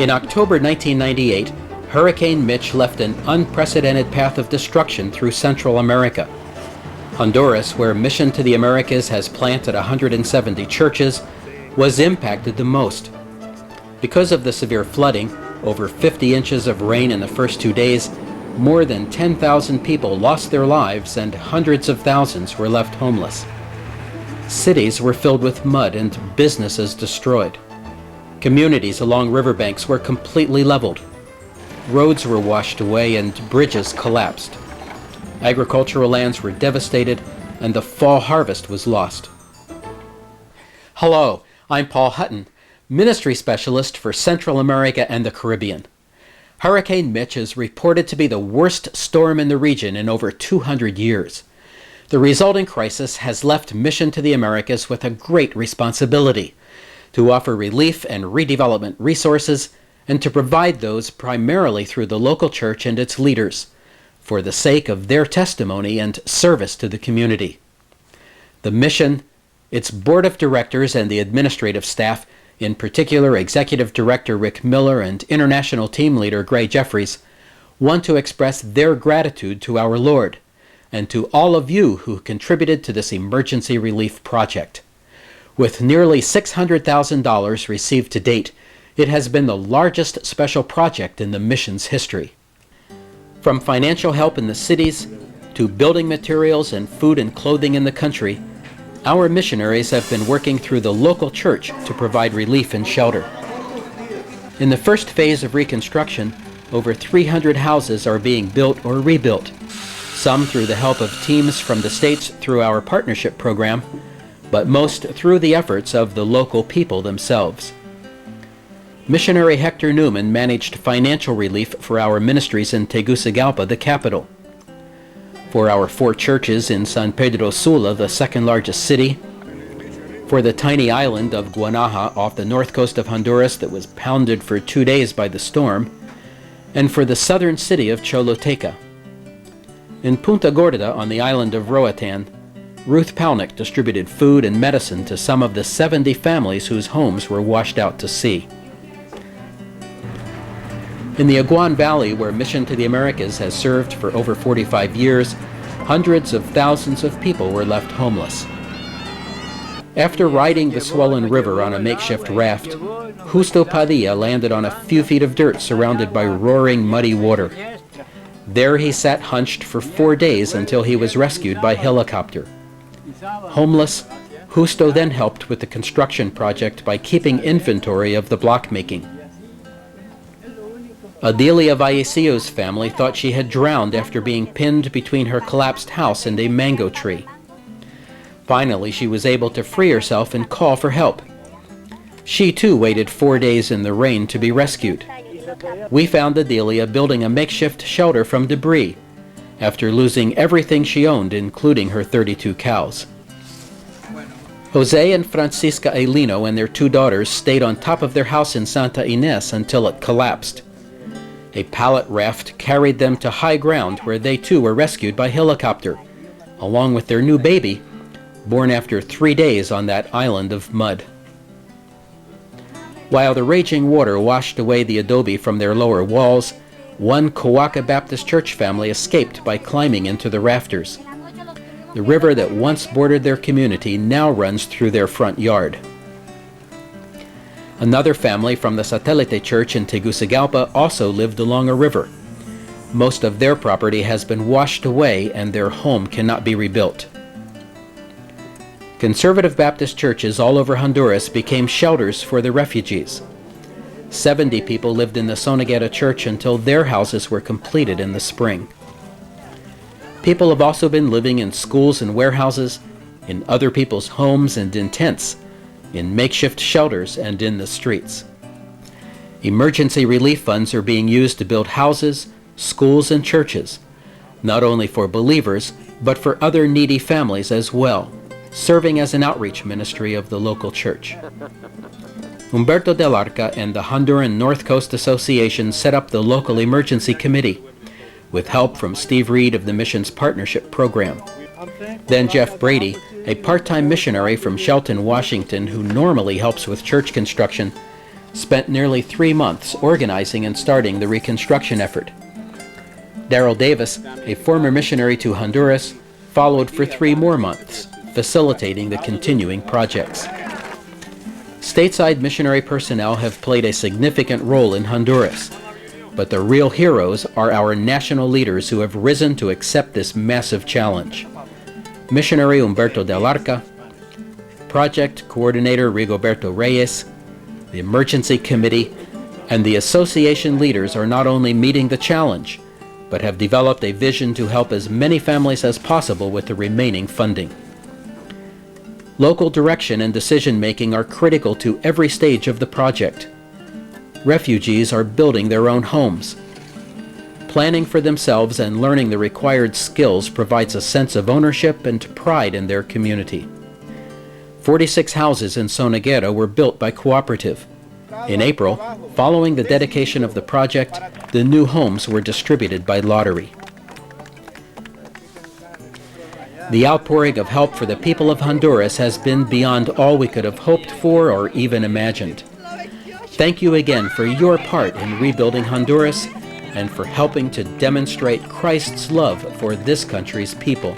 In October 1998, Hurricane Mitch left an unprecedented path of destruction through Central America. Honduras, where Mission to the Americas has planted 170 churches, was impacted the most. Because of the severe flooding, over 50 inches of rain in the first 2 days, more than 10,000 people lost their lives and hundreds of thousands were left homeless. Cities were filled with mud and businesses destroyed. Communities along riverbanks were completely leveled. Roads were washed away and bridges collapsed. Agricultural lands were devastated and the fall harvest was lost. Hello, I'm Paul Hutton, Ministry Specialist for Central America and the Caribbean. Hurricane Mitch is reported to be the worst storm in the region in over 200 years. The resulting crisis has left Mission to the Americas with a great responsibility to offer relief and redevelopment resources and to provide those primarily through the local church and its leaders for the sake of their testimony and service to the community. The mission, its board of directors and the administrative staff, in particular Executive Director Rick Miller and International Team Leader Gray Jeffries, want to express their gratitude to our Lord and to all of you who contributed to this emergency relief project. With nearly $600,000 received to date, it has been the largest special project in the mission's history. From financial help in the cities to building materials and food and clothing in the country, our missionaries have been working through the local church to provide relief and shelter. In the first phase of reconstruction, over 300 houses are being built or rebuilt, some through the help of teams from the states through our partnership program, but most through the efforts of the local people themselves. Missionary Hector Newman managed financial relief for our ministries in Tegucigalpa, the capital. For our 4 churches in San Pedro Sula, the second largest city, for the tiny island of Guanaja off the north coast of Honduras that was pounded for 2 days by the storm, and for the southern city of Choluteca. In Punta Gorda on the island of Roatan, Ruth Palnick distributed food and medicine to some of the 70 families whose homes were washed out to sea. In the Aguan Valley, where Mission to the Americas has served for over 45 years, hundreds of thousands of people were left homeless. After riding the swollen river on a makeshift raft, Justo Padilla landed on a few feet of dirt surrounded by roaring, muddy water. There he sat hunched for 4 days until he was rescued by helicopter. Homeless, Justo then helped with the construction project by keeping inventory of the block making. Adelia Vallecillo's family thought she had drowned after being pinned between her collapsed house and a mango tree. Finally, she was able to free herself and call for help. She too waited 4 days in the rain to be rescued. We found Adelia building a makeshift shelter from debris after losing everything she owned, including her 32 cows. Jose and Francisca Ailino and their 2 daughters stayed on top of their house in Santa Ynez until it collapsed. A pallet raft carried them to high ground where they too were rescued by helicopter, along with their new baby, born after 3 days on that island of mud. While the raging water washed away the adobe from their lower walls, one Coaca Baptist Church family escaped by climbing into the rafters. The river that once bordered their community now runs through their front yard. Another family from the Satellite Church in Tegucigalpa also lived along a river. Most of their property has been washed away and their home cannot be rebuilt. Conservative Baptist churches all over Honduras became shelters for the refugees. 70 people lived in the Sonaguera Church until their houses were completed in the spring. People have also been living in schools and warehouses, in other people's homes and in tents, in makeshift shelters and in the streets. Emergency relief funds are being used to build houses, schools, and churches, not only for believers, but for other needy families as well, serving as an outreach ministry of the local church. Humberto del Arca and the Honduran North Coast Association set up the local emergency committee, with help from Steve Reed of the Missions Partnership Program. Then Jeff Brady, a part-time missionary from Shelton, Washington, who normally helps with church construction, spent nearly 3 months organizing and starting the reconstruction effort. Darrell Davis, a former missionary to Honduras, followed for 3 more months, facilitating the continuing projects. Stateside missionary personnel have played a significant role in Honduras, but the real heroes are our national leaders who have risen to accept this massive challenge. Missionary Humberto del Arca, Project Coordinator Rigoberto Reyes, the Emergency Committee, and the association leaders are not only meeting the challenge, but have developed a vision to help as many families as possible with the remaining funding. Local direction and decision-making are critical to every stage of the project. Refugees are building their own homes. Planning for themselves and learning the required skills provides a sense of ownership and pride in their community. 46 houses in Soneguera were built by cooperative. In April, following the dedication of the project, the new homes were distributed by lottery. The outpouring of help for the people of Honduras has been beyond all we could have hoped for or even imagined. Thank you again for your part in rebuilding Honduras and for helping to demonstrate Christ's love for this country's people.